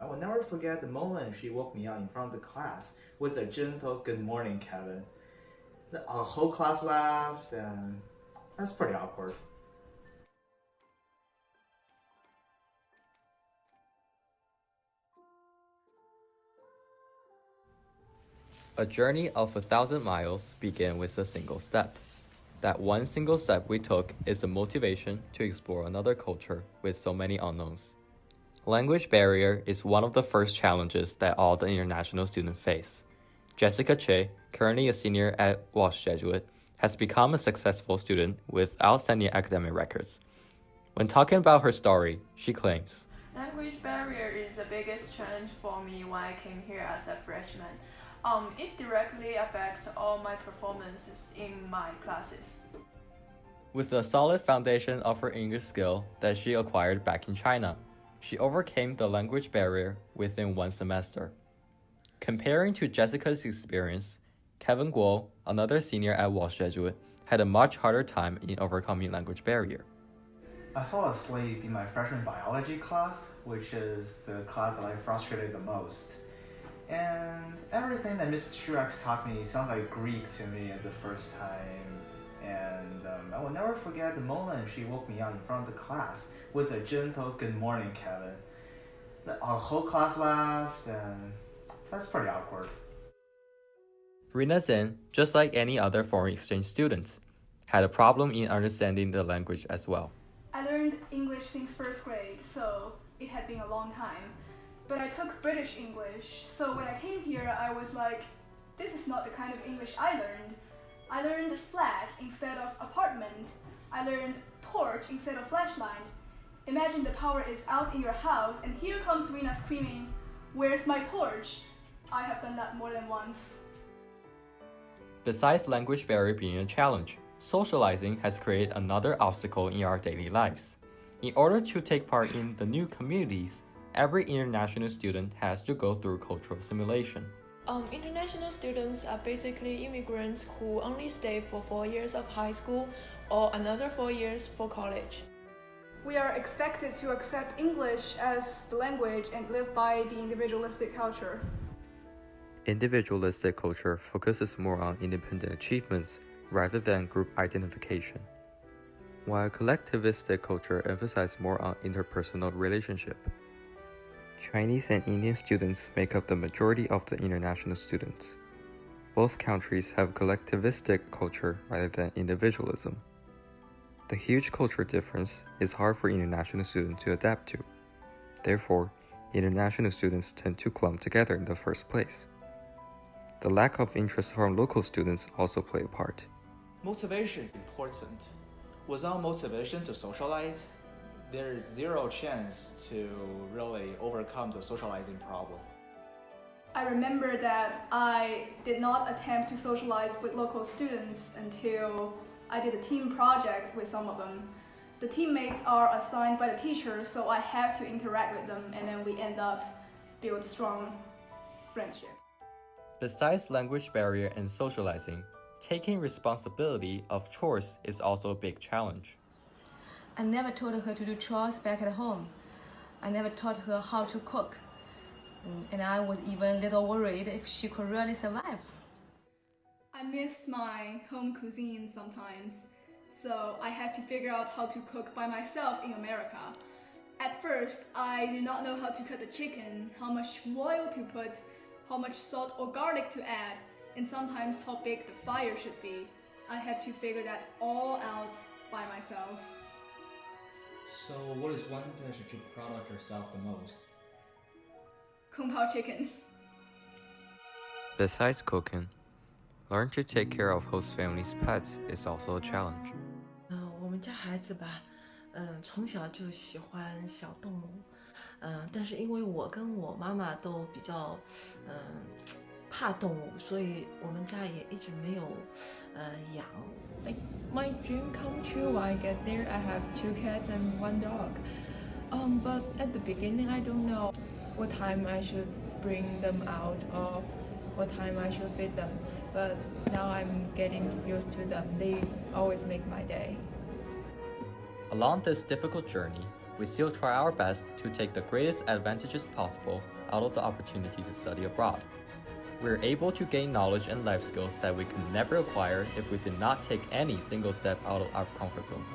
I will never forget the moment she woke me up in front of the class with a gentle "Good morning, Kevin." The whole class laughed, and that's pretty awkward. A journey of 1,000 miles begins with a single step. That one single step we took is the motivation to explore another culture with so many unknowns. Language barrier is one of the first challenges that all the international students face. Yue Che, currently a senior at Walsh Jesuit, has become a successful student with outstanding academic records. When talking about her story, she claims, "Language barrier is the biggest challenge for me when I came here as a freshman. It directly affects all my performances in my classes." With the solid foundation of her English skill that she acquired back in China, she overcame the language barrier within one semester. Comparing to Jessica's experience, Kaiwen Guo, another senior at Walsh Jesuit, had a much harder time in overcoming language barrier. I fell asleep in my freshman biology class, which is the class that I frustrated the most. And everything that Mrs. Truex taught me sounds like Greek to me at the first time. And I will never forget the moment she woke me up in front of the class with a gentle "Good morning, Kevin." The whole class laughed, and that's pretty awkward. Reena Zheng, just like any other foreign exchange students, had a problem in understanding the language as well. I learned English since first grade, so it had been a long time. But I took British English, so when I came here, I was like, this is not the kind of English I learned. I learned flat instead of apartment. I learned torch instead of flashlight. Imagine the power is out in your house, and here comes Reena screaming, "Where's my torch?" I have done that more than once. Besides language barrier being a challenge, socializing has created another obstacle in our daily lives. In order to take part in the new communities, every international student has to go through cultural assimilation. International students are basically immigrants who only stay for 4 years of high school or another 4 years for college. We are expected to accept English as the language and live by the individualistic culture. Individualistic culture focuses more on independent achievements rather than group identification, while collectivistic culture emphasizes more on interpersonal relationship. Chinese and Indian students make up the majority of the international students. Both countries have collectivistic culture rather than individualism. The huge cultural difference is hard for international students to adapt to. Therefore, international students tend to clump together in the first place. The lack of interest from local students also play a part. Motivation is important. Without motivation to socialize, there is zero chance to really overcome the socializing problem. I remember that I did not attempt to socialize with local students until I did a team project with some of them. The teammates are assigned by the teacher, so I have to interact with them, and then we end up build strong friendship. Besides language barrier and socializing, taking responsibility of chores is also a big challenge. I never told her to do chores back at home. I never taught her how to cook. And I was even a little worried if she could really survive. I miss my home cuisine sometimes, so I had to figure out how to cook by myself in America. At first, I did not know how to cut the chicken, how much oil to put, how much salt or garlic to add, and sometimes how big the fire should be. I had to figure that all out by myself. So what is one dish that you're proud of yourself the most? Kung Pao chicken. Besides cooking, learn to take care of host family's pets is also a challenge. 我们家孩子吧，从小就喜欢小动物，但是因为我跟我妈妈都比较，怕动物，所以我们家也一直没有，养。Like my dream come true when I get there. I have 2 cats and 1 dog. But at the beginning, I don't know what time I should bring them out or what time I should feed them. But now I'm getting used to them. They always make my day. Along this difficult journey, we still try our best to take the greatest advantages possible out of the opportunity to study abroad. We're able to gain knowledge and life skills that we could never acquire if we did not take any single step out of our comfort zone.